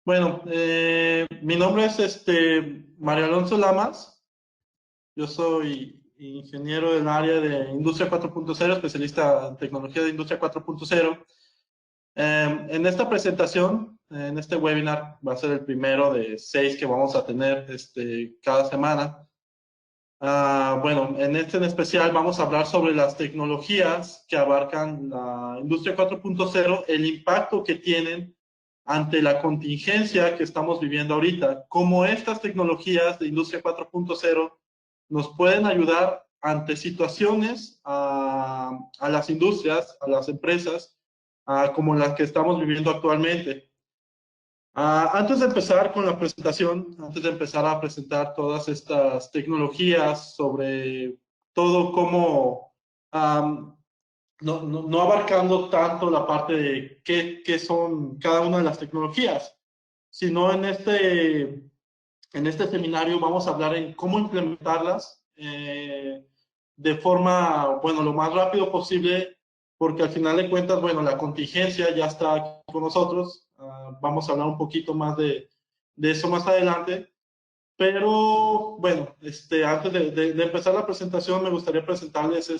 Bueno, mi nombre es Mario Alonso Lamas. Yo soy ingeniero del área de Industria 4.0, especialista en tecnología de Industria 4.0. En esta presentación, en este webinar, va a ser el primero de 6 que vamos a tener cada semana. Bueno, en este en especial vamos a hablar sobre las tecnologías que abarcan la Industria 4.0, el impacto que tienen ante la contingencia que estamos viviendo ahorita, cómo estas tecnologías de Industria 4.0 nos pueden ayudar ante situaciones a las industrias, a las empresas, como las que estamos viviendo actualmente. Antes de empezar con la presentación, antes de empezar a presentar todas estas tecnologías sobre todo cómo, no abarcando tanto la parte de qué son cada una de las tecnologías, sino en este seminario vamos a hablar en cómo implementarlas de forma, bueno, lo más rápido posible, porque al final de cuentas, bueno, la contingencia ya está aquí con nosotros. Vamos a hablar un poquito más de eso más adelante. Pero bueno, antes de empezar la presentación, me gustaría presentarles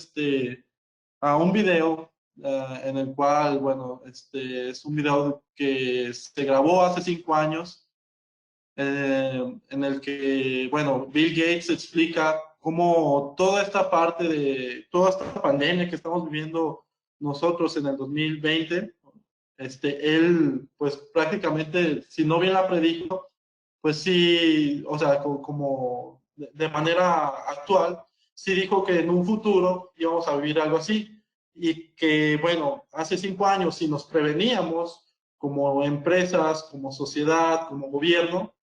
a un video en el cual, bueno, es un video que se grabó hace 5 años en el que, bueno, Bill Gates explica cómo toda esta parte de, toda esta pandemia que estamos viviendo nosotros en el 2020, él, pues prácticamente, si no bien la predijo, pues sí, o sea, como de manera actual, sí dijo que en un futuro íbamos a vivir algo así y que, bueno, hace 5 años, si nos preveníamos como empresas, como sociedad, como gobierno,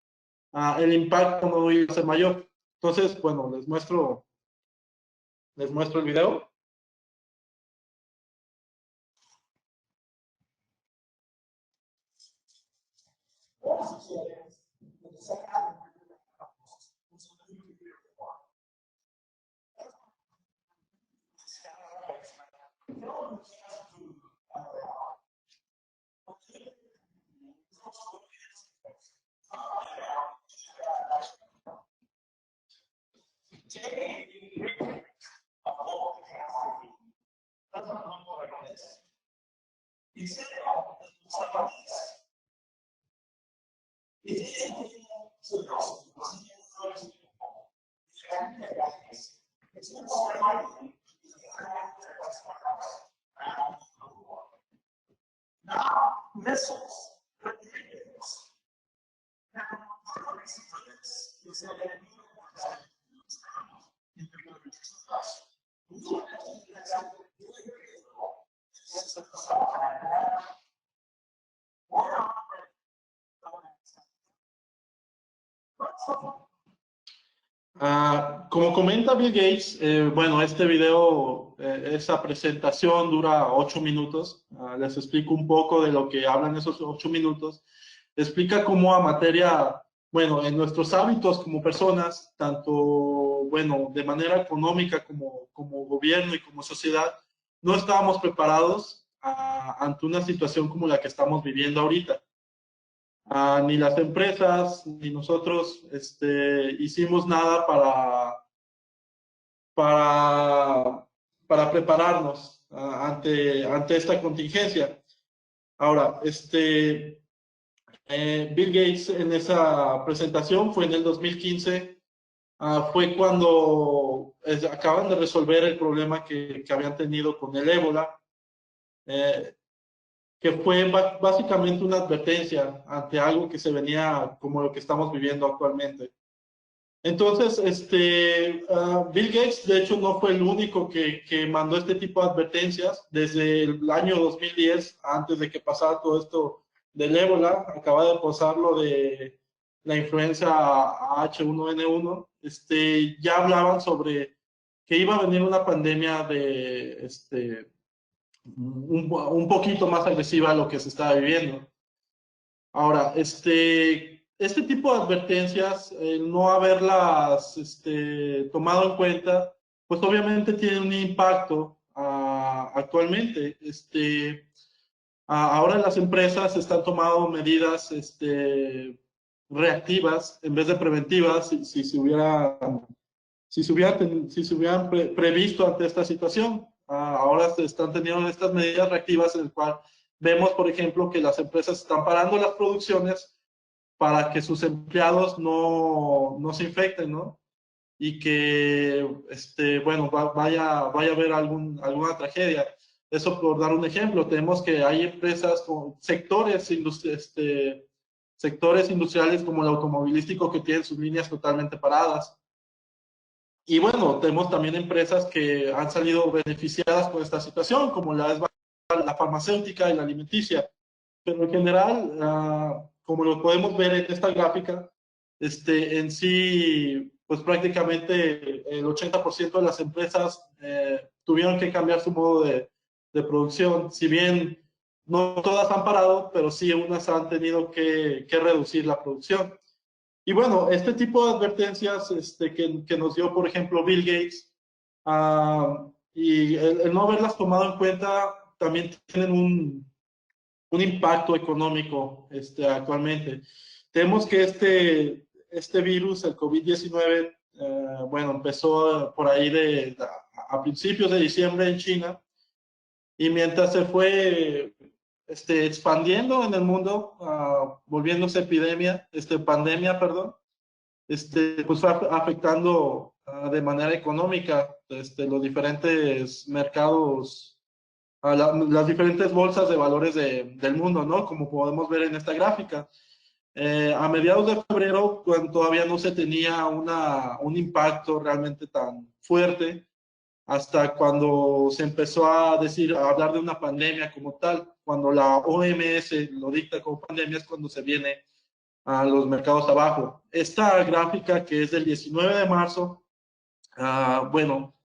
el impacto no iba a ser mayor. Entonces, bueno, les muestro el video. Como comenta Bill Gates, bueno, este video, esa presentación dura 8 minutos. Les explico un poco de lo que hablan esos 8 minutos. Explica cómo a materia, bueno, en nuestros hábitos como personas, tanto, bueno, de manera económica como gobierno y como sociedad, no estábamos preparados ante una situación como la que estamos viviendo ahorita. Ni las empresas, ni nosotros hicimos nada para, para prepararnos ante esta contingencia. Ahora, Bill Gates en esa presentación fue en el 2015, fue cuando acaban de resolver el problema que habían tenido con el ébola. Que fue básicamente una advertencia ante algo que se venía como lo que estamos viviendo actualmente. Entonces, Bill Gates, de hecho, no fue el único que mandó este tipo de advertencias. Desde el año 2010, antes de que pasara todo esto del ébola, acaba de pasar lo de la influenza H1N1, ya hablaban sobre que iba a venir una pandemia de, un poquito más agresiva a lo que se estaba viviendo. Ahora, este tipo de advertencias, no haberlas tomado en cuenta, pues obviamente tiene un impacto actualmente. Ahora las empresas están tomando medidas reactivas en vez de preventivas si se hubiera si se hubieran previsto ante esta situación. Ahora se están teniendo estas medidas reactivas en el cual vemos, por ejemplo, que las empresas están parando las producciones para que sus empleados no se infecten, ¿no? Y que, bueno, vaya a haber alguna tragedia. Eso por dar un ejemplo. Tenemos que hay empresas con sectores industriales como el automovilístico que tienen sus líneas totalmente paradas. Y bueno, tenemos también empresas que han salido beneficiadas por esta situación, como la farmacéutica y la alimenticia. Pero en general, como lo podemos ver en esta gráfica, en sí, pues prácticamente el 80% de las empresas tuvieron que cambiar su modo de producción. Si bien no todas han parado, pero sí unas han tenido que reducir la producción. Y bueno, este tipo de advertencias que nos dio, por ejemplo, Bill Gates, y el no haberlas tomado en cuenta también tienen un impacto económico actualmente. Tenemos que este virus, el COVID-19, bueno, empezó por ahí a principios de diciembre en China, y mientras se fue expandiendo en el mundo, volviéndose pandemia, perdón, pues fue afectando de manera económica los diferentes mercados, las diferentes bolsas de valores del mundo, ¿no? Como podemos ver en esta gráfica. A mediados de febrero, cuando todavía no se tenía un impacto realmente tan fuerte, hasta cuando se empezó a hablar de una pandemia como tal. Cuando la OMS lo dicta como pandemia es cuando se viene a los mercados abajo. Esta gráfica que es del 19 de marzo, bueno,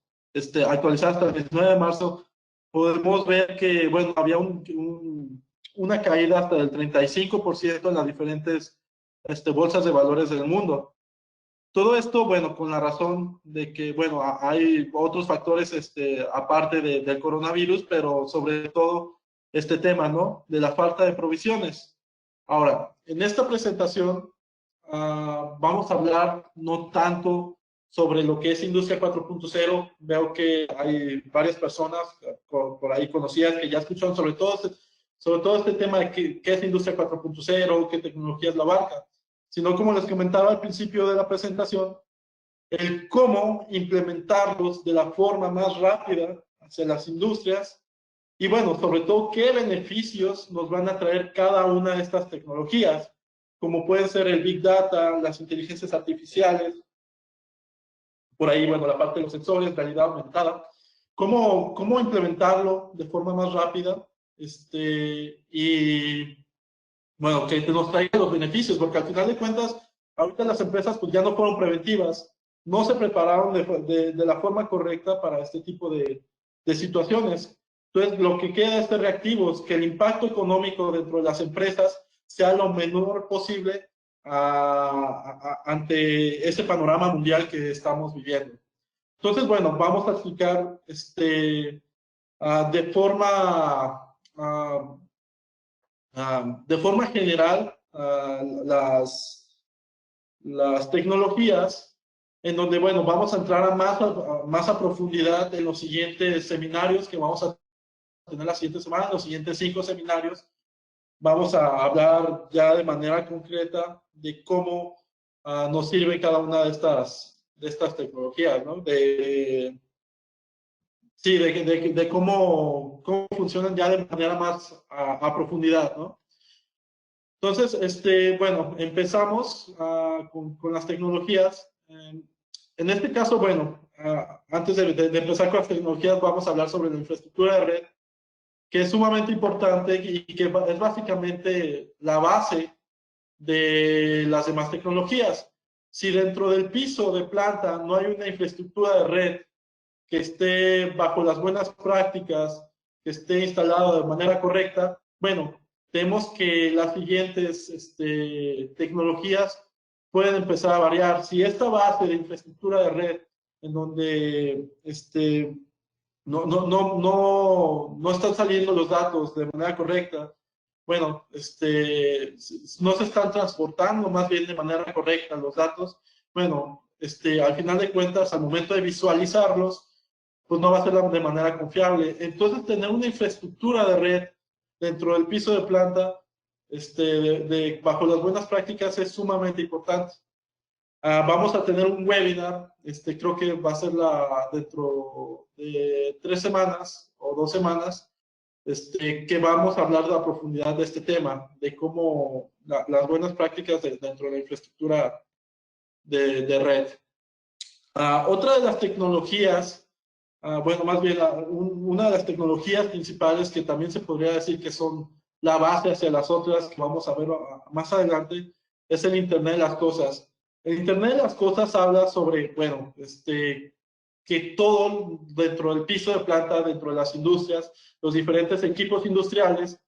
actualizada hasta el 19 de marzo, podemos ver que, bueno, había una caída hasta del 35% en las diferentes bolsas de valores del mundo. Todo esto, bueno, con la razón de que, bueno, hay otros factores aparte del coronavirus, pero sobre todo este tema, ¿no? De la falta de provisiones. Ahora, en esta presentación vamos a hablar no tanto sobre lo que es Industria 4.0. Veo que hay varias personas por ahí conocidas que ya escucharon sobre todo este tema de qué es Industria 4.0, qué tecnologías la abarca, sino como les comentaba al principio de la presentación, el cómo implementarlos de la forma más rápida hacia las industrias y bueno, sobre todo qué beneficios nos van a traer cada una de estas tecnologías, como puede ser el Big Data, las inteligencias artificiales, por ahí, bueno, la parte de los sensores, realidad aumentada, cómo implementarlo de forma más rápida y bueno, que nos traiga los beneficios, porque al final de cuentas, ahorita las empresas pues ya no fueron preventivas, no se prepararon de la forma correcta para este tipo de situaciones. Entonces, lo que queda es ser reactivos, que el impacto económico dentro de las empresas sea lo menor posible ante ese panorama mundial que estamos viviendo. Entonces, bueno, vamos a explicar de de forma general las tecnologías, en donde, bueno, vamos a entrar más a profundidad en los siguientes seminarios que vamos a tener la siguiente semana, los siguientes 5 seminarios. Vamos a hablar ya de manera concreta de cómo nos sirve cada una de estas tecnologías, ¿no? Sí, de cómo funcionan ya de manera más a profundidad, ¿no? Entonces, bueno, empezamos con las tecnologías. En este caso, bueno, antes de empezar con las tecnologías, vamos a hablar sobre la infraestructura de red, que es sumamente importante y que es básicamente la base de las demás tecnologías. Si dentro del piso de planta no hay una infraestructura de red que esté bajo las buenas prácticas, que esté instalado de manera correcta, bueno, tenemos que las siguientes tecnologías pueden empezar a variar. Si esta base de infraestructura de red, en donde no están saliendo los datos de manera correcta. Bueno, no se están transportando más bien de manera correcta los datos. Bueno, al final de cuentas, al momento de visualizarlos, pues no va a ser de manera confiable. Entonces, tener una infraestructura de red dentro del piso de planta, bajo las buenas prácticas, es sumamente importante. Vamos a tener un webinar, creo que va a ser dentro de 3 semanas o 2 semanas, que vamos a hablar a profundidad de este tema, de cómo las buenas prácticas dentro de la infraestructura de red. Otra de las tecnologías, bueno, más bien una de las tecnologías principales que también se podría decir que son la base hacia las otras que vamos a ver más adelante, es el Internet de las Cosas. El Internet de las Cosas habla sobre, bueno, que todo dentro del piso de planta, dentro de las industrias, los diferentes equipos industriales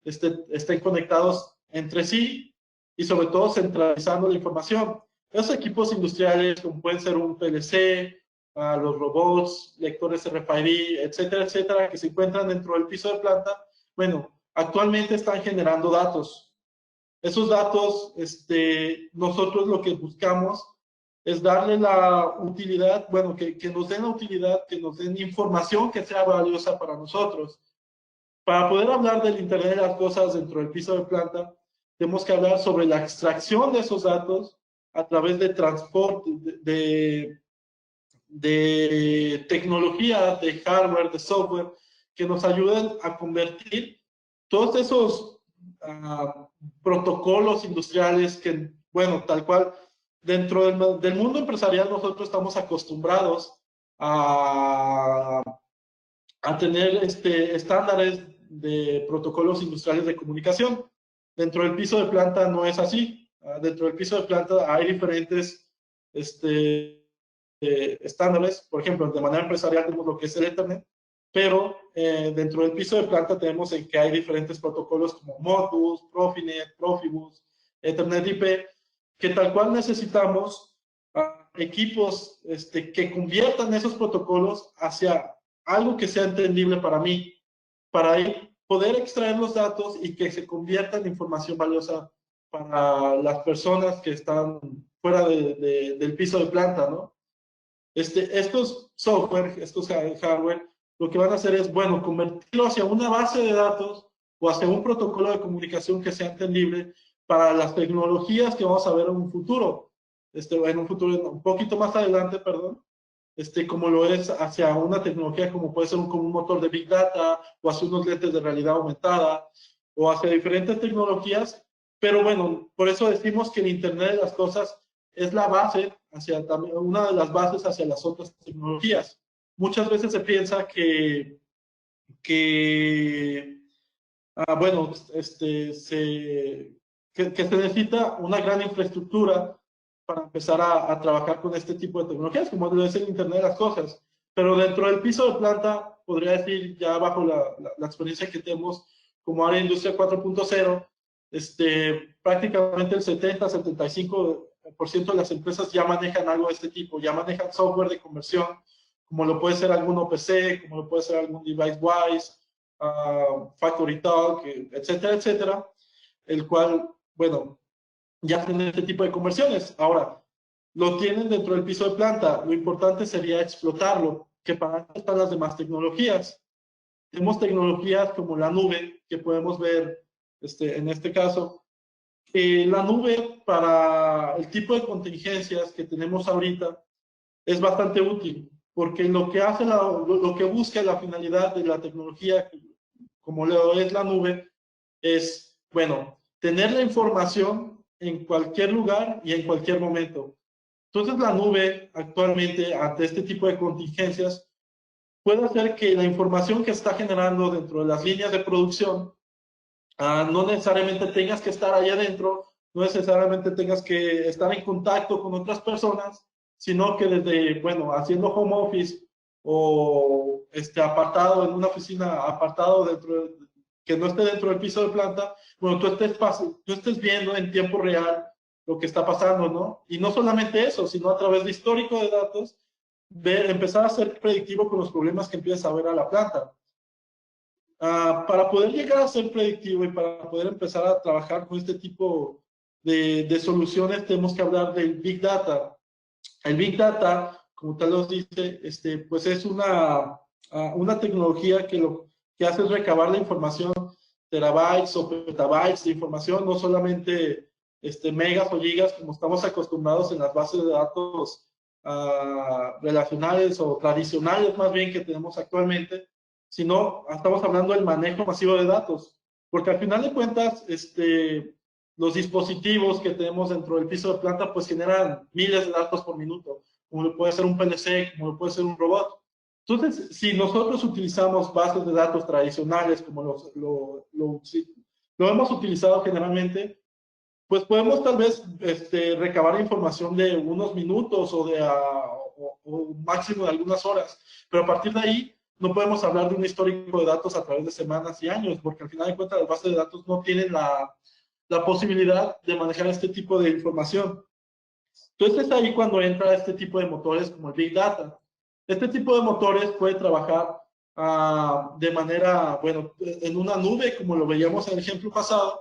estén conectados entre sí y sobre todo centralizando la información. Esos equipos industriales, como pueden ser un PLC, los robots, lectores RFID, etcétera, etcétera, que se encuentran dentro del piso de planta, bueno, actualmente están generando datos. Esos datos, nosotros lo que buscamos es darle la utilidad, bueno, que nos den la utilidad, que nos den información que sea valiosa para nosotros. Para poder hablar del Internet de las Cosas dentro del piso de planta, tenemos que hablar sobre la extracción de esos datos a través de transporte, de tecnología, de hardware, de software, que nos ayuden a convertir todos esos protocolos industriales que, bueno, tal cual, dentro del mundo empresarial nosotros estamos acostumbrados a tener estándares de protocolos industriales de comunicación. Dentro del piso de planta no es así. Dentro del piso de planta hay diferentes estándares. Por ejemplo, de manera empresarial tenemos lo que es el Ethernet, pero dentro del piso de planta tenemos en que hay diferentes protocolos como Modbus, Profinet, Profibus, Ethernet IP, que tal cual necesitamos equipos que conviertan esos protocolos hacia algo que sea entendible para mí, para poder extraer los datos y que se convierta en información valiosa para las personas que están fuera del piso de planta, ¿no? Estos software, estos hardware, lo que van a hacer es, bueno, convertirlo hacia una base de datos o hacia un protocolo de comunicación que sea entendible para las tecnologías que vamos a ver en un futuro, en un futuro un poquito más adelante, perdón, como lo es hacia una tecnología como puede ser como un motor de Big Data o hacia unos lentes de realidad aumentada o hacia diferentes tecnologías, pero bueno, por eso decimos que el Internet de las Cosas es la base, también una de las bases hacia las otras tecnologías. Muchas veces se piensa bueno, que se necesita una gran infraestructura para empezar a trabajar con este tipo de tecnologías, como lo es el Internet de las Cosas. Pero dentro del piso de planta, podría decir, ya bajo la experiencia que tenemos como área de industria 4.0, prácticamente el 70-75% de las empresas ya manejan algo de este tipo, ya manejan software de conversión, como lo puede ser algún OPC, como lo puede ser algún DeviceWise, Factory Talk, etcétera, etcétera, el cual, bueno, ya tienen este tipo de conversiones. Ahora, lo tienen dentro del piso de planta. Lo importante sería explotarlo, que para eso están las demás tecnologías. Tenemos tecnologías como la nube, que podemos ver en este caso. La nube para el tipo de contingencias que tenemos ahorita es bastante útil, porque lo que hace, lo que busca la finalidad de la tecnología, como lo es la nube, es, bueno, tener la información en cualquier lugar y en cualquier momento. Entonces la nube actualmente, ante este tipo de contingencias, puede hacer que la información que está generando dentro de las líneas de producción, no necesariamente tengas que estar ahí adentro, no necesariamente tengas que estar en contacto con otras personas, sino que desde, bueno, haciendo home office o apartado en una oficina, apartado que no esté dentro del piso de planta, bueno, tú estés viendo en tiempo real lo que está pasando, ¿no? Y no solamente eso, sino a través de histórico de datos, empezar a ser predictivo con los problemas que empieza a ver a la planta. Para poder llegar a ser predictivo y para poder empezar a trabajar con este tipo de soluciones, tenemos que hablar del Big Data. El Big Data, como tal nos dice, pues es una tecnología que lo que hace es recabar la información, terabytes o petabytes de información, no solamente megas o gigas, como estamos acostumbrados en las bases de datos relacionales o tradicionales más bien que tenemos actualmente, sino estamos hablando del manejo masivo de datos, porque al final de cuentas, los dispositivos que tenemos dentro del piso de planta pues generan miles de datos por minuto, como lo puede ser un PLC, como lo puede ser un robot. Entonces, si nosotros utilizamos bases de datos tradicionales como lo hemos utilizado generalmente, pues podemos tal vez recabar información de unos minutos o máximo de algunas horas, pero a partir de ahí no podemos hablar de un histórico de datos a través de semanas y años, porque al final de cuentas las bases de datos no tienen la posibilidad de manejar este tipo de información. Entonces es ahí cuando entra este tipo de motores como el Big Data. Este tipo de motores puede trabajar de manera, bueno, en una nube, como lo veíamos en el ejemplo pasado,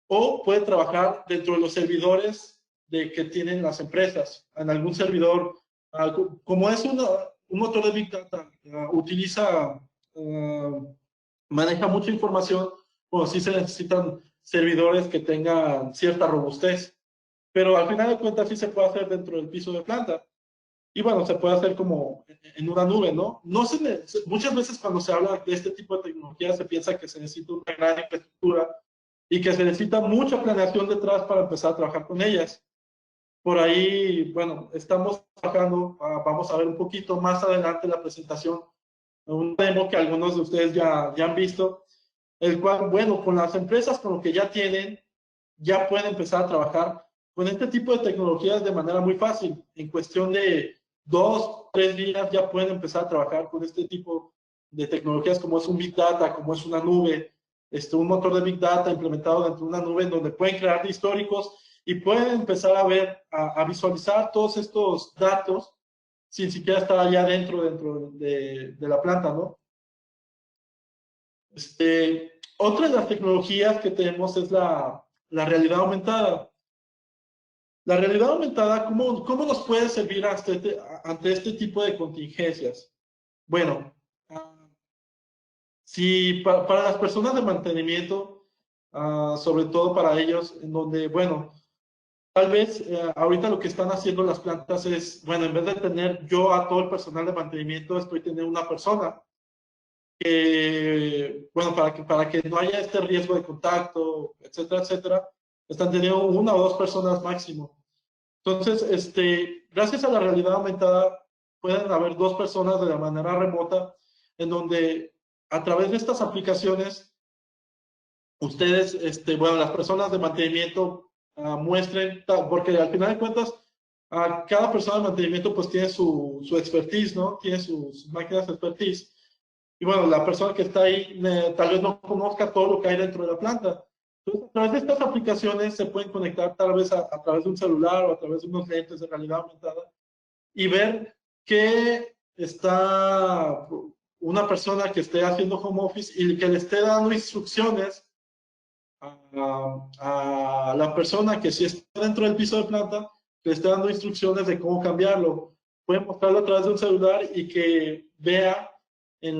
o puede trabajar dentro de los servidores que tienen las empresas. En algún servidor, como es un motor de Big Data, maneja mucha información, bueno, sí se necesitan servidores que tengan cierta robustez, pero al final de cuentas sí se puede hacer dentro del piso de planta. Y bueno, se puede hacer como en una nube, ¿no? Muchas veces cuando se habla de este tipo de tecnología se piensa que se necesita una gran infraestructura y que se necesita mucha planeación detrás para empezar a trabajar con ellas. Por ahí, bueno, estamos trabajando, vamos a ver un poquito más adelante la presentación, un demo que algunos de ustedes ya han visto, el cual, bueno, con las empresas, con lo que ya tienen, ya pueden empezar a trabajar con este tipo de tecnologías de manera muy fácil. En cuestión de 2, 3 días ya pueden empezar a trabajar con este tipo de tecnologías como es un Big Data, como es una nube, un motor de Big Data implementado dentro de una nube en donde pueden crear históricos y pueden empezar a ver, a visualizar todos estos datos sin siquiera estar allá dentro de la planta, ¿no? Otra de las tecnologías que tenemos es la realidad aumentada. La realidad aumentada, ¿cómo nos puede servir ante este tipo de contingencias? Bueno, si para las personas de mantenimiento, sobre todo para ellos, en donde, bueno, tal vez ahorita lo que están haciendo las plantas es, bueno, en vez de tener yo a todo el personal de mantenimiento, estoy teniendo una persona que, bueno, para que no haya este riesgo de contacto, etcétera, etcétera, están teniendo una o dos personas máximo. Entonces, gracias a la realidad aumentada, pueden haber dos personas de la manera remota, en donde a través de estas aplicaciones, ustedes, bueno, las personas de mantenimiento muestren, porque al final de cuentas, cada persona de mantenimiento pues tiene su expertise, ¿no? Tiene sus máquinas de expertise. Y bueno, la persona que está ahí tal vez no conozca todo lo que hay dentro de la planta. Entonces, a través de estas aplicaciones se pueden conectar tal vez a través de un celular o a través de unos lentes de realidad aumentada y ver que está una persona que esté haciendo home office y que le esté dando instrucciones a la persona que si está dentro del piso de planta, que le esté dando instrucciones de cómo cambiarlo. Pueden mostrarlo a través de un celular y que vea que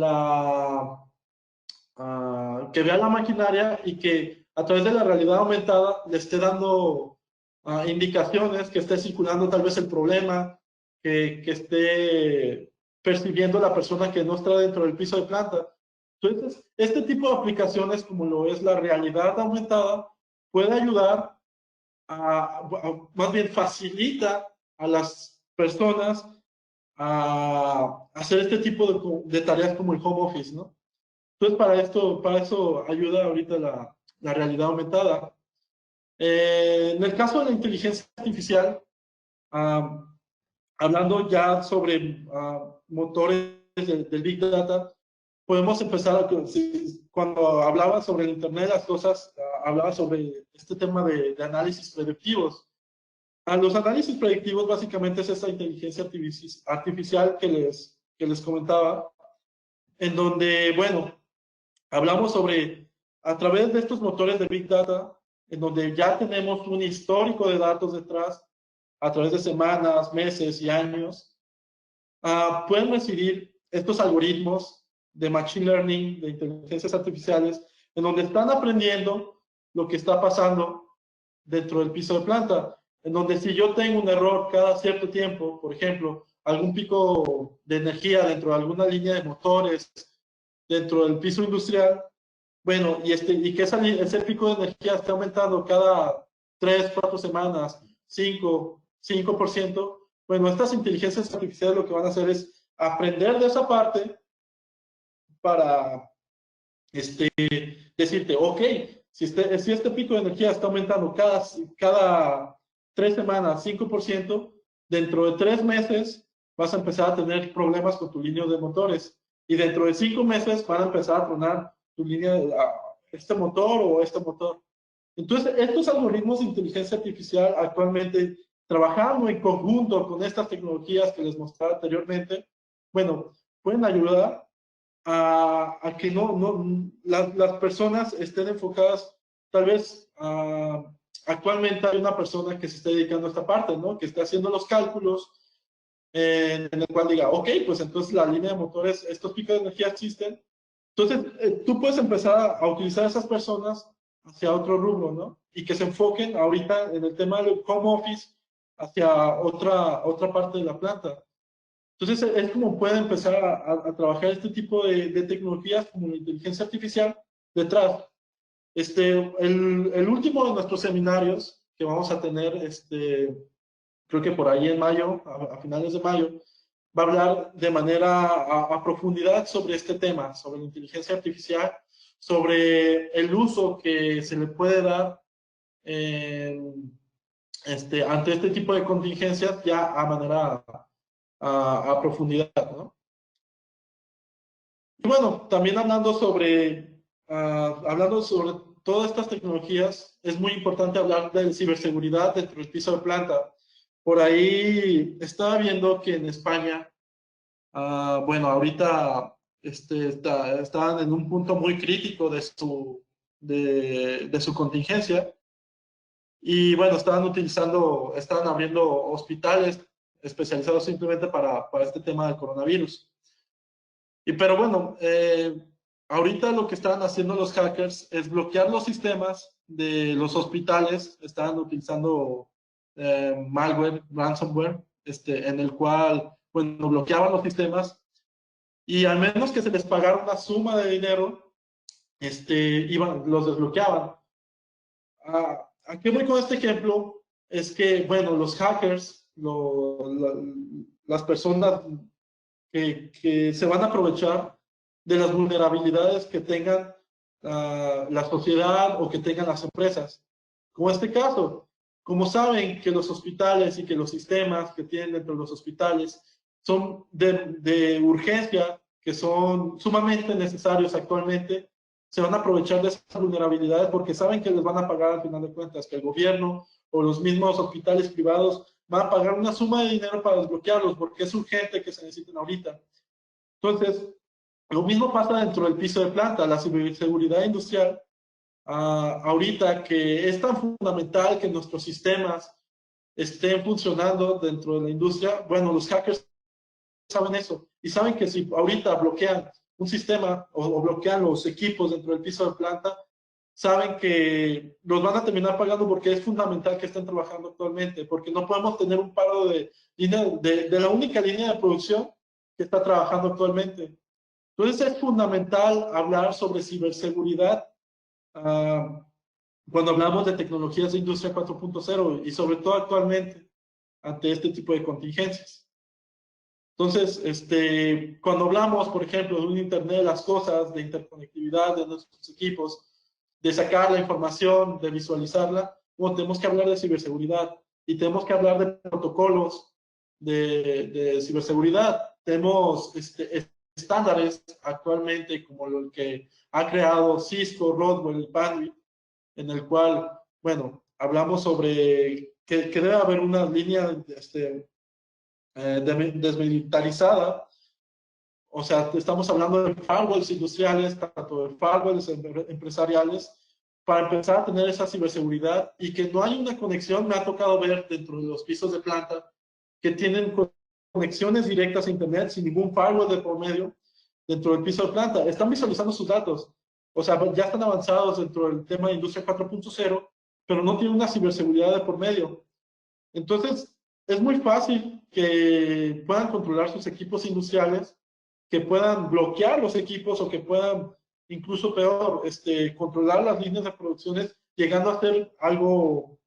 vea la maquinaria y que a través de la realidad aumentada le esté dando indicaciones, que esté circulando tal vez el problema, que esté percibiendo la persona que no está dentro del piso de planta. Entonces, este tipo de aplicaciones, como lo es la realidad aumentada, puede ayudar más bien facilita a las personas a hacer este tipo de tareas como el home office, ¿no? Entonces, para eso ayuda ahorita la realidad aumentada. En el caso de la inteligencia artificial, uh, hablando ya sobre motores del Big Data, podemos empezar cuando hablaba sobre el Internet de las cosas, hablaba sobre este tema de análisis predictivos. A los análisis predictivos básicamente es esta inteligencia artificial que les comentaba, en donde, bueno, hablamos sobre, a través de estos motores de Big Data, en donde ya tenemos un histórico de datos detrás, a través de semanas, meses y años, pueden recibir estos algoritmos de Machine Learning, de inteligencias artificiales, en donde están aprendiendo lo que está pasando dentro del piso de planta, en donde si yo tengo un error cada cierto tiempo, por ejemplo, algún pico de energía dentro de alguna línea de motores, dentro del piso industrial, bueno, y que ese pico de energía está aumentando cada 3, 4 semanas, 5%, bueno, estas inteligencias artificiales lo que van a hacer es aprender de esa parte para decirte, ok, si este pico de energía está aumentando cada 3 semanas 5%, dentro de 3 meses vas a empezar a tener problemas con tu línea de motores. Y dentro de 5 meses van a empezar a tronar tu línea de este motor o este motor. Entonces, estos algoritmos de inteligencia artificial actualmente, trabajando en conjunto con estas tecnologías que les mostraba anteriormente, bueno, pueden ayudar a que las personas estén enfocadas, tal vez actualmente hay una persona que se está dedicando a esta parte, ¿no? Que está haciendo los cálculos en el cual diga, ok, pues entonces la línea de motores, estos picos de energía existen. Entonces, tú puedes empezar a utilizar a esas personas hacia otro rubro, ¿no? Y que se enfoquen ahorita en el tema del home office hacia otra parte de la planta. Entonces, es como puede empezar a trabajar este tipo de tecnologías como la inteligencia artificial detrás. El último de nuestros seminarios que vamos a tener, creo que por ahí en mayo, a finales de mayo, va a hablar de manera a profundidad sobre este tema, sobre la inteligencia artificial, sobre el uso que se le puede dar ante este tipo de contingencias ya a manera a profundidad, ¿no? Y bueno, también hablando sobre todas estas tecnologías, es muy importante hablar de ciberseguridad dentro del piso de planta. Por ahí estaba viendo que en España, bueno, ahorita están en un punto muy crítico de su contingencia. Y bueno, estaban abriendo hospitales especializados simplemente para este tema del coronavirus. Pero bueno, ahorita lo que están haciendo los hackers es bloquear los sistemas de los hospitales. Están utilizando malware, ransomware, en el cual, bueno, bloqueaban los sistemas y al menos que se les pagara una suma de dinero, los desbloqueaban. ¿A qué voy con este ejemplo? Es que, bueno, los hackers, las personas que se van a aprovechar de las vulnerabilidades que tengan la sociedad o que tengan las empresas. Como este caso, como saben que los hospitales y que los sistemas que tienen dentro de los hospitales son de urgencia, que son sumamente necesarios actualmente, se van a aprovechar de esas vulnerabilidades porque saben que les van a pagar al final de cuentas, que el gobierno o los mismos hospitales privados van a pagar una suma de dinero para desbloquearlos porque es urgente que se necesiten ahorita. Entonces, lo mismo pasa dentro del piso de planta, la ciberseguridad industrial, ahorita que es tan fundamental que nuestros sistemas estén funcionando dentro de la industria, bueno, los hackers saben eso y saben que si ahorita bloquean un sistema o bloquean los equipos dentro del piso de planta, saben que los van a terminar pagando porque es fundamental que estén trabajando actualmente, porque no podemos tener un paro de la única línea de producción que está trabajando actualmente. Entonces es fundamental hablar sobre ciberseguridad cuando hablamos de tecnologías de industria 4.0 y sobre todo actualmente ante este tipo de contingencias. Entonces, cuando hablamos, por ejemplo, de un Internet de las cosas, de interconectividad de nuestros equipos, de sacar la información, de visualizarla, bueno, tenemos que hablar de ciberseguridad y tenemos que hablar de protocolos de ciberseguridad. Tenemos estándares actualmente como el que ha creado Cisco, Rodwell y Bandwidth, en el cual, bueno, hablamos sobre que debe haber una línea desmilitarizada. O sea, estamos hablando de firewalls industriales, tanto de firewalls empresariales, para empezar a tener esa ciberseguridad y que no hay una conexión. Me ha tocado ver dentro de los pisos de planta que tienen conexiones directas a Internet sin ningún firewall de por medio dentro del piso de planta. Están visualizando sus datos. O sea, ya están avanzados dentro del tema de industria 4.0, pero no tienen una ciberseguridad de por medio. Entonces, es muy fácil que puedan controlar sus equipos industriales, que puedan bloquear los equipos o que puedan, incluso peor, controlar las líneas de producciones, llegando a ser algo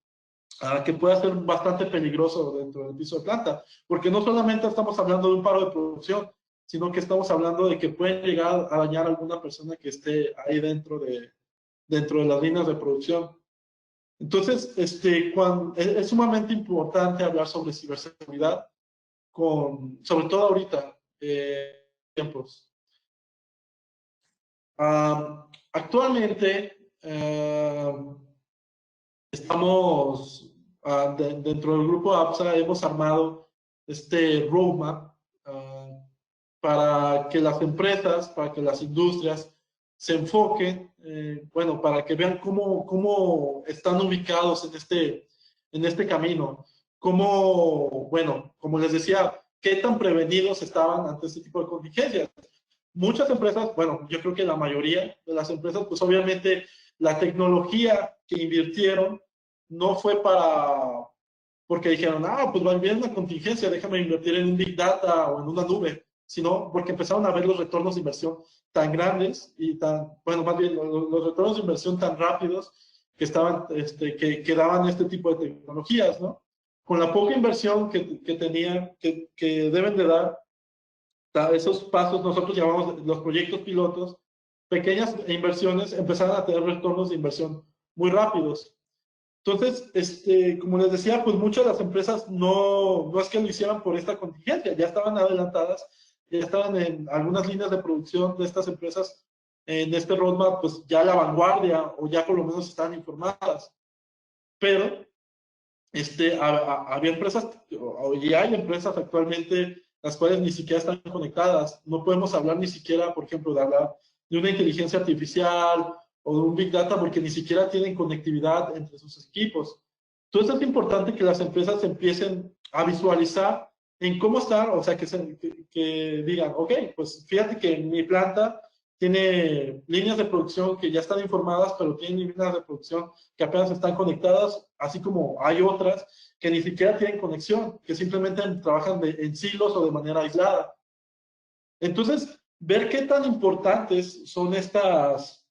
que pueda ser bastante peligroso dentro del piso de planta. Porque no solamente estamos hablando de un paro de producción, sino que estamos hablando de que pueden llegar a dañar a alguna persona que esté ahí dentro de las líneas de producción. Entonces, es sumamente importante hablar sobre ciberseguridad, sobre todo ahorita, tiempos. Actualmente, estamos dentro del grupo APSA, hemos armado este roadmap para que las empresas, para que las industrias se enfoquen, bueno, para que vean cómo están ubicados en este camino. Cómo, bueno, como les decía, qué tan prevenidos estaban ante este tipo de contingencias. Muchas empresas, bueno, yo creo que la mayoría de las empresas, pues obviamente la tecnología que invirtieron no fue porque dijeron, pues va a haber una contingencia, déjame invertir en un Big Data o en una nube, sino porque empezaron a ver los retornos de inversión tan grandes y tan, bueno, más bien los retornos de inversión tan rápidos que estaban, que daban este tipo de tecnologías, ¿no? Con la poca inversión que tenían, que deben de dar, esos pasos nosotros llamamos los proyectos pilotos, pequeñas inversiones empezaron a tener retornos de inversión muy rápidos. Entonces, como les decía, pues muchas de las empresas no es que lo hicieran por esta contingencia, ya estaban adelantadas, ya estaban en algunas líneas de producción de estas empresas en este roadmap, pues ya a la vanguardia o ya por lo menos están informadas. Pero había empresas, y hay empresas actualmente las cuales ni siquiera están conectadas. No podemos hablar ni siquiera, por ejemplo, de hablar de una inteligencia artificial o de un Big Data porque ni siquiera tienen conectividad entre sus equipos. Entonces es importante que las empresas empiecen a visualizar en cómo están, o sea, que digan, ok, pues fíjate que mi planta tiene líneas de producción que ya están informadas, pero tienen líneas de producción que apenas están conectadas, así como hay otras que ni siquiera tienen conexión, que simplemente trabajan en silos o de manera aislada. Entonces, ver qué tan importantes son estas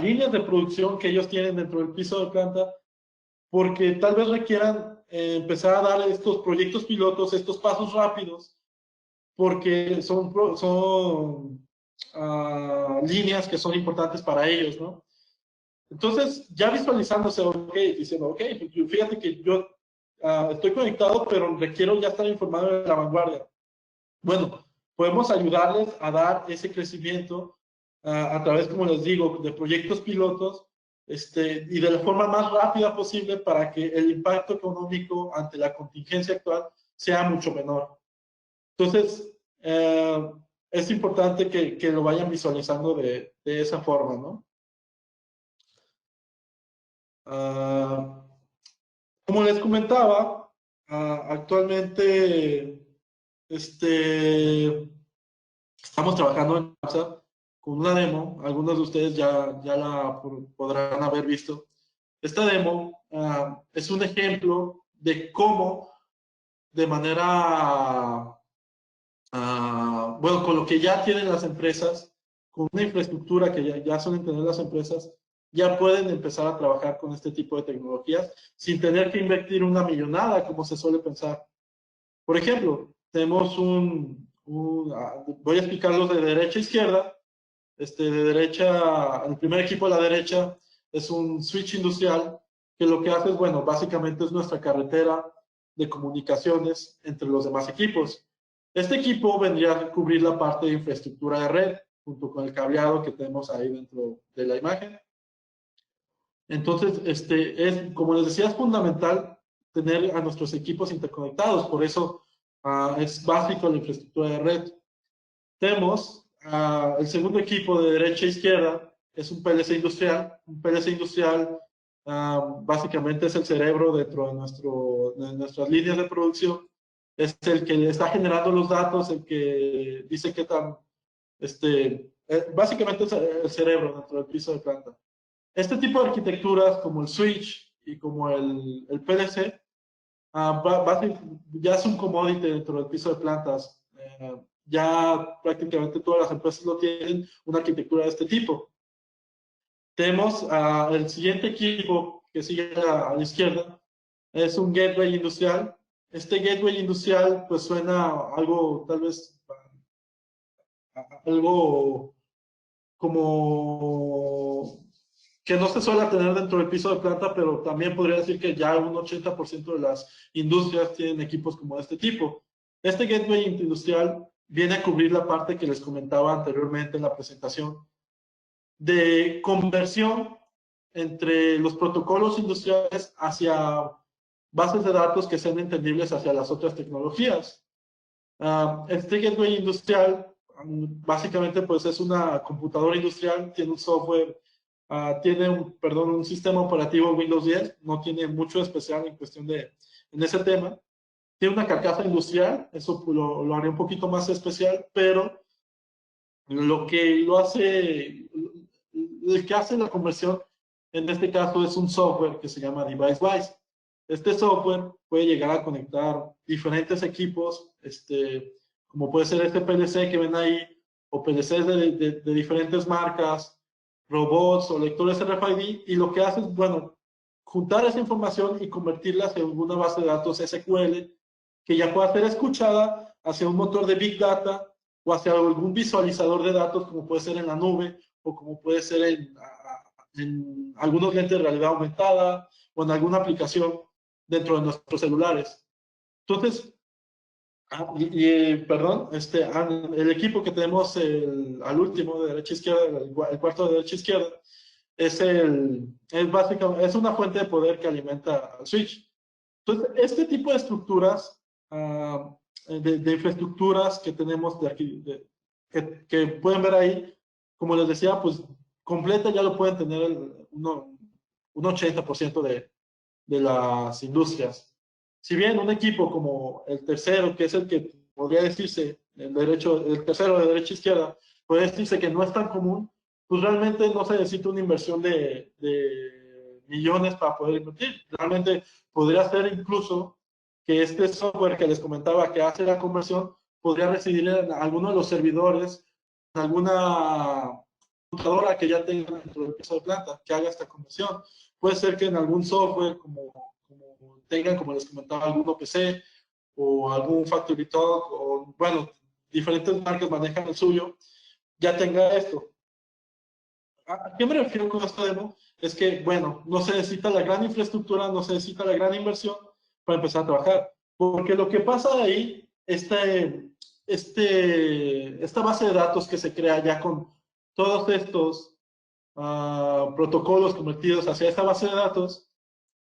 líneas de producción que ellos tienen dentro del piso de planta, porque tal vez requieran empezar a dar estos proyectos pilotos, estos pasos rápidos, porque son líneas que son importantes para ellos, ¿no? Entonces, ya visualizándose, ok, diciendo, ok, fíjate que yo estoy conectado, pero requiero ya estar informado de la vanguardia. Bueno, podemos ayudarles a dar ese crecimiento a través, como les digo, de proyectos pilotos y de la forma más rápida posible para que el impacto económico ante la contingencia actual sea mucho menor. Entonces, es importante que lo vayan visualizando de esa forma, ¿no? Como les comentaba, actualmente estamos trabajando en WhatsApp con una demo. Algunos de ustedes ya la podrán haber visto. Esta demo es un ejemplo de cómo de manera, bueno, con lo que ya tienen las empresas, con una infraestructura que ya suelen tener las empresas, ya pueden empezar a trabajar con este tipo de tecnologías sin tener que invertir una millonada, como se suele pensar. Por ejemplo, tenemos voy a explicarlos de derecha a izquierda. De derecha, el primer equipo a la derecha es un switch industrial que lo que hace es, bueno, básicamente es nuestra carretera de comunicaciones entre los demás equipos. Este equipo vendría a cubrir la parte de infraestructura de red, junto con el cableado que tenemos ahí dentro de la imagen. Entonces, como les decía, es fundamental tener a nuestros equipos interconectados. Por eso es básico la infraestructura de red. Tenemos el segundo equipo de derecha a izquierda, es un PLC industrial. Un PLC industrial básicamente es el cerebro dentro de nuestras líneas de producción. Es el que está generando los datos, el que dice qué tan, básicamente es el cerebro dentro del piso de planta. Este tipo de arquitecturas como el switch y como el PLC ya es un commodity dentro del piso de plantas. Ya prácticamente todas las empresas lo tienen, una arquitectura de este tipo. Tenemos el siguiente equipo que sigue a la izquierda, es un gateway industrial. Este gateway industrial pues suena algo, tal vez, algo como que no se suele tener dentro del piso de planta, pero también podría decir que ya un 80% de las industrias tienen equipos como de este tipo. Este gateway industrial viene a cubrir la parte que les comentaba anteriormente en la presentación de conversión entre los protocolos industriales hacia bases de datos que sean entendibles hacia las otras tecnologías. Este gateway industrial básicamente pues es una computadora industrial, tiene un software, tiene un sistema operativo Windows 10, no tiene mucho especial en cuestión en ese tema. Tiene una carcasa industrial, eso lo haría un poquito más especial, pero lo que lo hace, el que hace la conversión en este caso es un software que se llama DeviceWise. Este software puede llegar a conectar diferentes equipos, como puede ser este PLC que ven ahí, o PLCs de diferentes marcas, robots o lectores RFID, y lo que hace es, bueno, juntar esa información y convertirla en alguna base de datos SQL que ya pueda ser escuchada hacia un motor de Big Data o hacia algún visualizador de datos, como puede ser en la nube o como puede ser en algunos lentes de realidad aumentada o en alguna aplicación dentro de nuestros celulares. Entonces, perdón, el equipo que tenemos al último de derecha a izquierda, el cuarto de derecha a izquierda, es básicamente, es una fuente de poder que alimenta al switch. Entonces, este tipo de estructuras, de infraestructuras que tenemos que pueden ver ahí, como les decía, pues completa ya lo pueden tener un 80% de las industrias. Si bien un equipo como el tercero, que es el que podría decirse el tercero de derecha a izquierda, puede decirse que no es tan común, pues realmente no se necesita una inversión de millones para poder invertir. Realmente podría ser incluso que este software que les comentaba que hace la conversión podría residir en alguno de los servidores, en alguna computadora que ya tenga dentro del piso de planta, que haga esta conversión. Puede ser que en algún software, como tengan, como les comentaba, algún OPC o algún Factory Talk, o bueno, diferentes marcas manejan el suyo, ya tenga esto. ¿A qué me refiero con esto, Demo? Es que, bueno, no se necesita la gran infraestructura, no se necesita la gran inversión para empezar a trabajar. Porque lo que pasa de ahí, esta base de datos que se crea ya con todos estos protocolos convertidos hacia esta base de datos,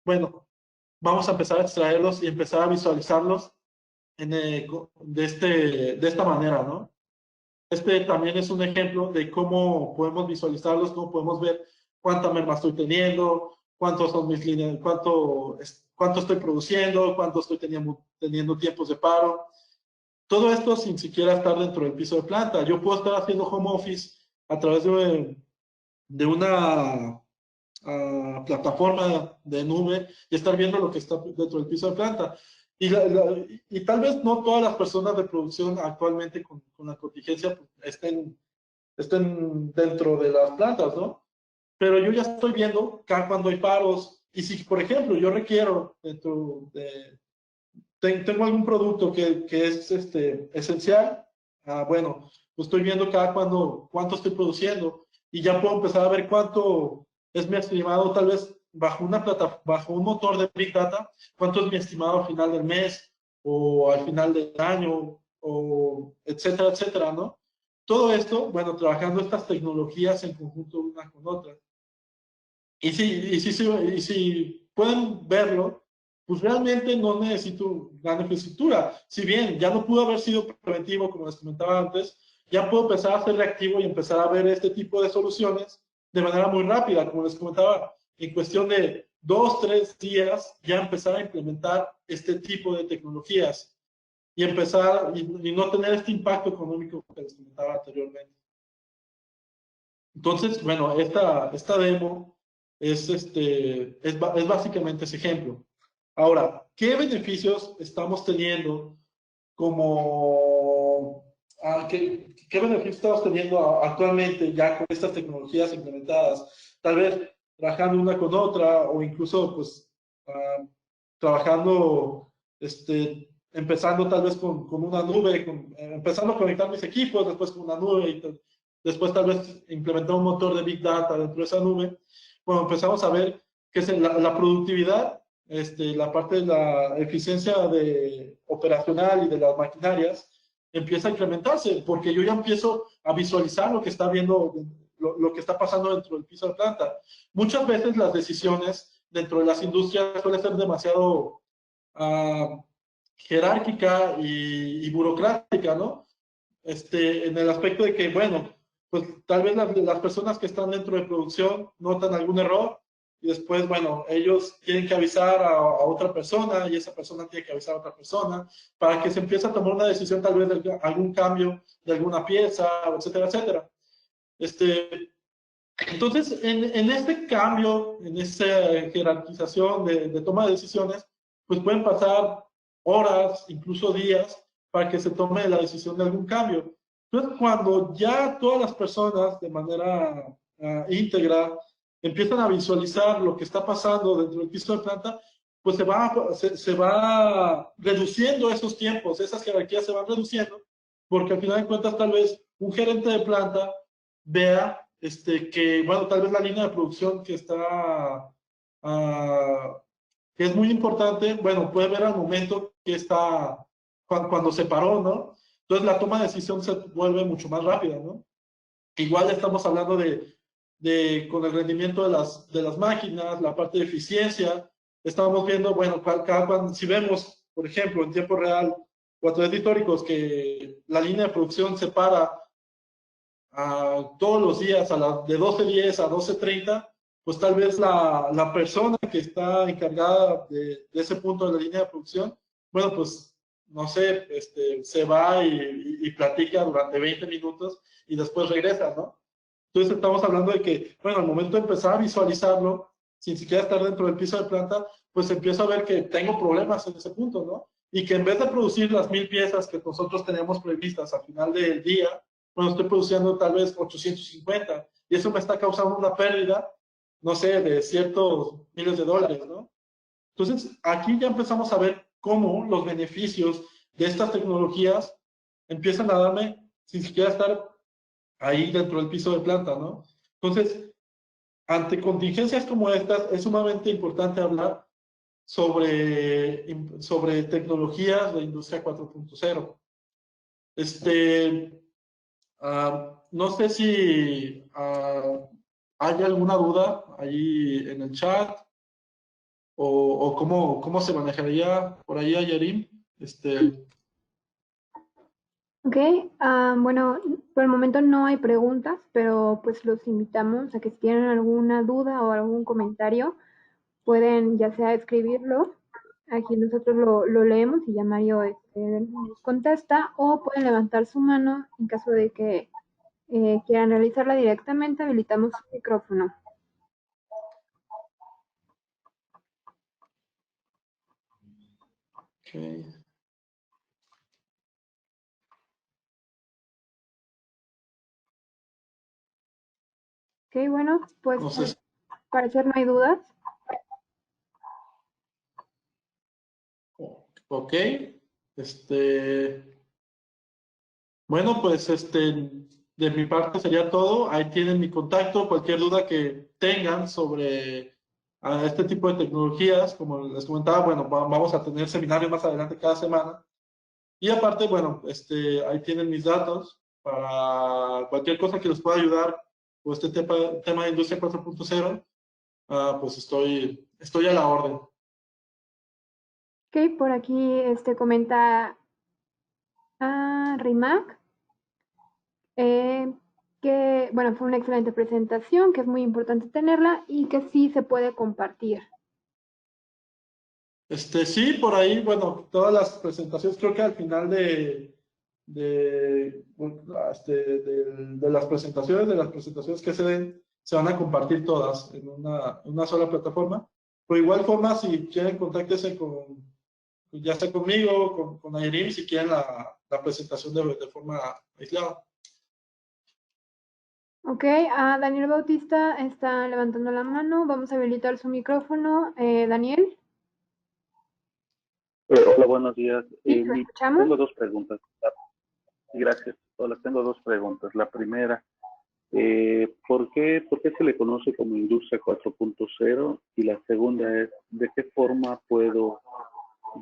bueno, vamos a empezar a extraerlos y empezar a visualizarlos de esta manera, ¿no? Este también es un ejemplo de cómo podemos visualizarlos, cómo podemos ver cuánta merma estoy teniendo, cuántos son mis líneas, cuánto estoy produciendo, cuánto estoy teniendo tiempos de paro. Todo esto sin siquiera estar dentro del piso de planta. Yo puedo estar haciendo home office a través de una plataforma de nube y estar viendo lo que está dentro del piso de planta. Y tal vez no todas las personas de producción actualmente con la contingencia pues, estén dentro de las plantas, ¿no? Pero yo ya estoy viendo cuando hay paros y si, por ejemplo, yo requiero tengo algún producto que es esencial, bueno, pues estoy viendo cuánto estoy produciendo y ya puedo empezar a ver cuánto es mi estimado, tal vez bajo un motor de Big Data, cuánto es mi estimado al final del mes o al final del año, o etcétera, etcétera, ¿no? Todo esto, bueno, trabajando estas tecnologías en conjunto una con otra. Y si pueden verlo, pues realmente no necesito gran infraestructura. Si bien ya no pudo haber sido preventivo, como les comentaba antes, ya puedo empezar a ser reactivo y empezar a ver este tipo de soluciones de manera muy rápida, como les comentaba, en cuestión de 2, 3 días ya empezar a implementar este tipo de tecnologías y empezar y no tener este impacto económico que les comentaba anteriormente. Entonces, bueno, esta demo es básicamente ese ejemplo. Ahora, ¿qué beneficios estamos teniendo como, qué beneficios estamos teniendo actualmente ya con estas tecnologías implementadas? Tal vez trabajando una con otra o incluso pues trabajando, empezando tal vez con una nube, empezando a conectar mis equipos, después con una nube y después tal vez implementar un motor de Big Data dentro de esa nube. Bueno, empezamos a ver que es la productividad, la parte de la eficiencia operacional y de las maquinarias empieza a incrementarse, porque yo ya empiezo a visualizar lo que está viendo, lo que está pasando dentro del piso de planta. Muchas veces las decisiones dentro de las industrias suelen ser demasiado jerárquica y burocrática, ¿no? En el aspecto de que, bueno, pues tal vez las personas que están dentro de producción notan algún error y después, bueno, ellos tienen que avisar a otra persona y esa persona tiene que avisar a otra persona para que se empiece a tomar una decisión tal vez de algún cambio de alguna pieza, etcétera, etcétera. Entonces, en este cambio, en esa jerarquización de toma de decisiones, pues pueden pasar horas, incluso días, para que se tome la decisión de algún cambio. Entonces, cuando ya todas las personas de manera íntegra empiezan a visualizar lo que está pasando dentro del piso de planta, pues se va reduciendo esos tiempos, esas jerarquías se van reduciendo, porque al final de cuentas tal vez un gerente de planta vea que, bueno, tal vez la línea de producción que está, que es muy importante, bueno, puede ver al momento que está, cuando se paró, ¿no? Entonces la toma de decisión se vuelve mucho más rápida, ¿no? Igual estamos hablando con el rendimiento de las máquinas, la parte de eficiencia, estamos viendo, bueno, si vemos, por ejemplo, en tiempo real, o a través de históricos, que la línea de producción se para todos los días de 12:10 a 12:30, pues tal vez la persona que está encargada de ese punto de la línea de producción, bueno, pues no sé, se va y platica durante 20 minutos y después regresa, ¿no? Entonces estamos hablando de que, bueno, al momento de empezar a visualizarlo, sin siquiera estar dentro del piso de planta, pues empiezo a ver que tengo problemas en ese punto, ¿no? Y que en vez de producir las 1000 piezas que nosotros teníamos previstas al final del día, bueno, estoy produciendo tal vez 850 y eso me está causando una pérdida, no sé, de ciertos miles de dólares, ¿no? Entonces, aquí ya empezamos a ver cómo los beneficios de estas tecnologías empiezan a darme sin siquiera estar ahí dentro del piso de planta, ¿no? Entonces, ante contingencias como estas, es sumamente importante hablar sobre tecnologías de industria 4.0. No sé si hay alguna duda ahí en el chat o cómo se manejaría por ahí a Yarim. Ok, bueno, por el momento no hay preguntas, pero pues los invitamos a que si tienen alguna duda o algún comentario, pueden ya sea escribirlo, aquí nosotros lo leemos y ya Mario nos contesta, o pueden levantar su mano en caso de que quieran realizarla directamente, habilitamos su micrófono. Okay. Ok, bueno, pues No sé. al parecer no hay dudas. Ok. Bueno, pues de mi parte sería todo. Ahí tienen mi contacto. Cualquier duda que tengan sobre este tipo de tecnologías, como les comentaba, bueno, vamos a tener seminarios más adelante cada semana. Y aparte, bueno, ahí tienen mis datos para cualquier cosa que les pueda ayudar con este tema de Industria 4.0. Pues estoy a la orden. Ok, por aquí comenta Rimac que, bueno, fue una excelente presentación, que es muy importante tenerla y que sí se puede compartir. Sí, por ahí, bueno, todas las presentaciones, creo que al final de de las presentaciones que se den, se van a compartir todas en una sola plataforma. Por igual forma, si quieren, contáctense ya sea conmigo, con Ayrim, si quieren la presentación de forma aislada. Ok, Daniel Bautista está levantando la mano. Vamos a habilitar su micrófono. Daniel, Hola, buenos días. ¿sí lo escuchamos? Tengo dos preguntas. Gracias. Hola, tengo dos preguntas. La primera, por qué se le conoce como Industria 4.0? Y la segunda es, ¿de qué forma puedo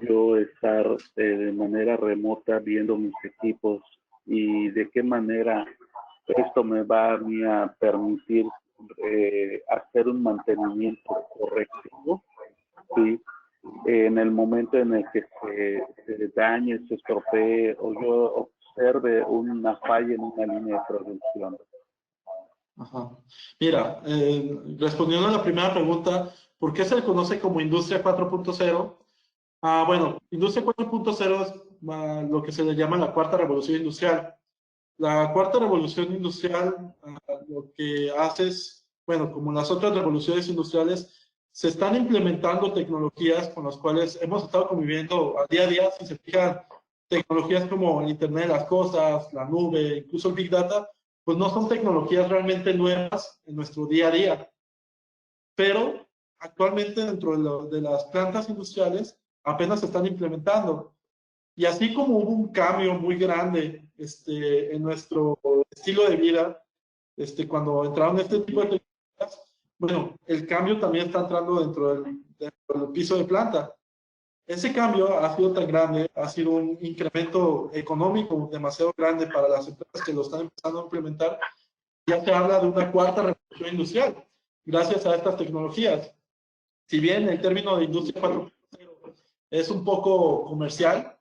yo estar de manera remota viendo mis equipos y de qué manera esto me va a mí a permitir hacer un mantenimiento correctivo? ¿Sí? En el momento en el que se dañe, se estropee o yo observe una falla en una línea de producción. Ajá. Mira, respondiendo a la primera pregunta, ¿por qué se le conoce como Industria 4.0? Bueno, Industria 4.0 es lo que se le llama la cuarta revolución industrial. La cuarta revolución industrial lo que hace es, bueno, como las otras revoluciones industriales, se están implementando tecnologías con las cuales hemos estado conviviendo al día a día. Si se fijan, tecnologías como el Internet de las Cosas, la nube, incluso el Big Data, pues no son tecnologías realmente nuevas en nuestro día a día. Pero actualmente dentro de las plantas industriales apenas se están implementando. Y así como hubo un cambio muy grande en nuestro estilo de vida, cuando entraron este tipo de tecnologías, bueno, el cambio también está entrando dentro del piso de planta. Ese cambio ha sido tan grande, ha sido un incremento económico demasiado grande para las empresas que lo están empezando a implementar. Ya se habla de una cuarta revolución industrial, gracias a estas tecnologías. Si bien el término de industria 4.0 es un poco comercial,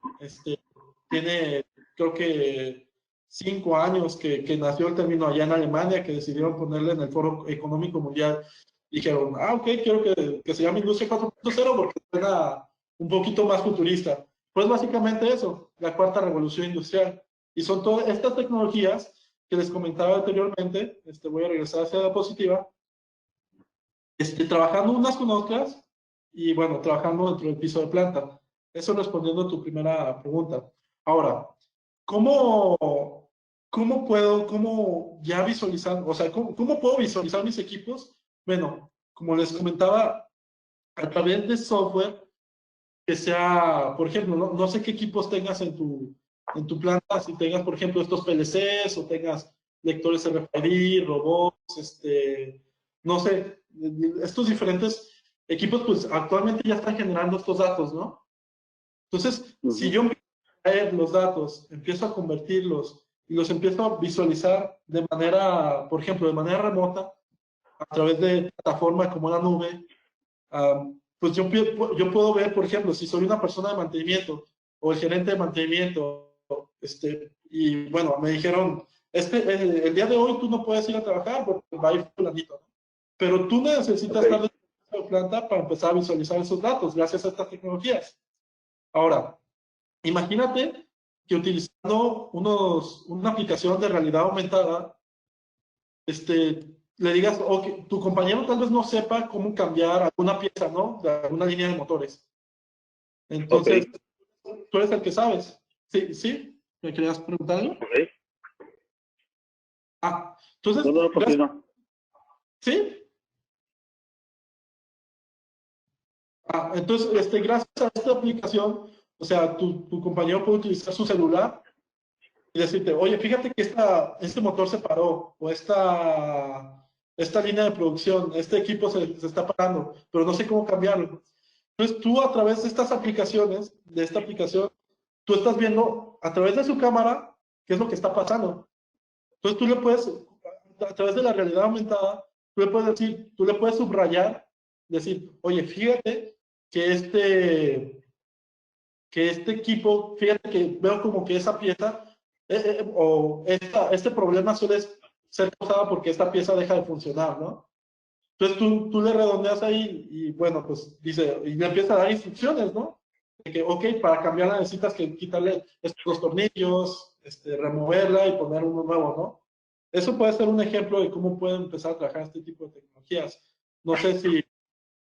tiene creo que 5 años que nació el término allá en Alemania, que decidieron ponerle en el Foro Económico Mundial. Dijeron, ok, quiero que se llame Industria 4.0 porque suena un poquito más futurista. Pues básicamente eso, la cuarta revolución industrial. Y son todas estas tecnologías que les comentaba anteriormente, voy a regresar hacia la diapositiva, trabajando unas con otras y bueno, trabajando dentro del piso de planta. Eso respondiendo a tu primera pregunta. Ahora, ¿cómo ya visualizar, o sea, cómo puedo visualizar mis equipos? Bueno, como les comentaba, a través de software que sea, por ejemplo, no sé qué equipos tengas en tu planta, si tengas, por ejemplo, estos PLCs o tengas lectores RFID, robots, no sé, estos diferentes equipos, pues actualmente ya están generando estos datos, ¿no? Entonces, si yo empiezo a traer los datos, empiezo a convertirlos y los empiezo a visualizar de manera, por ejemplo, de manera remota, a través de plataformas como la nube, pues yo puedo ver, por ejemplo, si soy una persona de mantenimiento o el gerente de mantenimiento, y bueno, me dijeron, el día de hoy tú no puedes ir a trabajar porque va a ir fulanito, ¿no? Pero tú necesitas estar dentro de la planta para empezar a visualizar esos datos gracias a estas tecnologías. Ahora, imagínate que utilizando una aplicación de realidad aumentada, le digas, ok, tu compañero tal vez no sepa cómo cambiar alguna pieza, ¿no? De alguna línea de motores. Entonces, Ok. tú eres el que sabes. Sí, sí. ¿Me querías preguntar algo? Ok. Entonces, No, no, continúa. sí. Entonces, gracias a esta aplicación, o sea, tu compañero puede utilizar su celular y decirte, oye, fíjate que este motor se paró, o esta línea de producción, este equipo se está parando, pero no sé cómo cambiarlo. Entonces, tú a través de estas aplicaciones, de esta aplicación, tú estás viendo a través de su cámara qué es lo que está pasando. Entonces, tú le puedes, a través de la realidad aumentada, tú le puedes subrayar, decir, oye, fíjate que que este equipo, fíjate que veo como que esa pieza este problema suele ser causado porque esta pieza deja de funcionar, ¿no? Entonces tú le redondeas ahí y bueno, pues dice, y le empieza a dar instrucciones, ¿no? De que, ok, para cambiarla necesitas que quitarle estos tornillos, removerla y poner uno nuevo, ¿no? Eso puede ser un ejemplo de cómo pueden empezar a trabajar este tipo de tecnologías. No sé si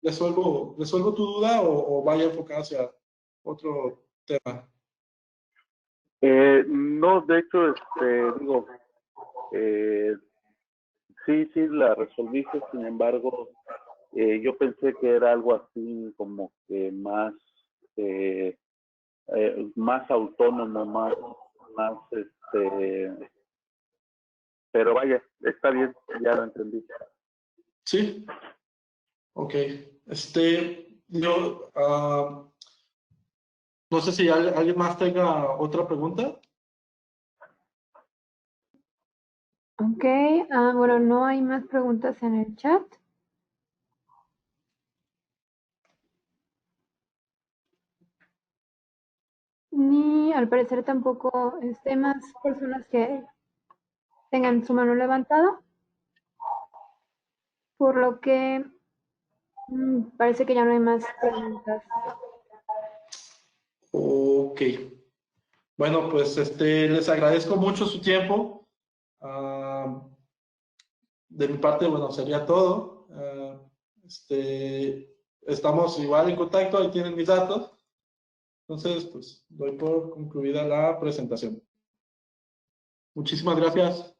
resuelvo tu duda o vaya enfocado hacia otro tema. No, de hecho, digo, sí, la resolviste, sin embargo, yo pensé que era algo así como que más autónomo, más pero vaya, está bien, ya lo entendí. Sí, ok. Yo, no sé si alguien más tenga otra pregunta. Ok, bueno, no hay más preguntas en el chat. Ni al parecer tampoco más personas que tengan su mano levantada. Por lo que parece que ya no hay más preguntas. Ok. Bueno, pues les agradezco mucho su tiempo. De mi parte, bueno, sería todo. Estamos igual en contacto, ahí tienen mis datos. Entonces, pues doy por concluida la presentación. Muchísimas gracias.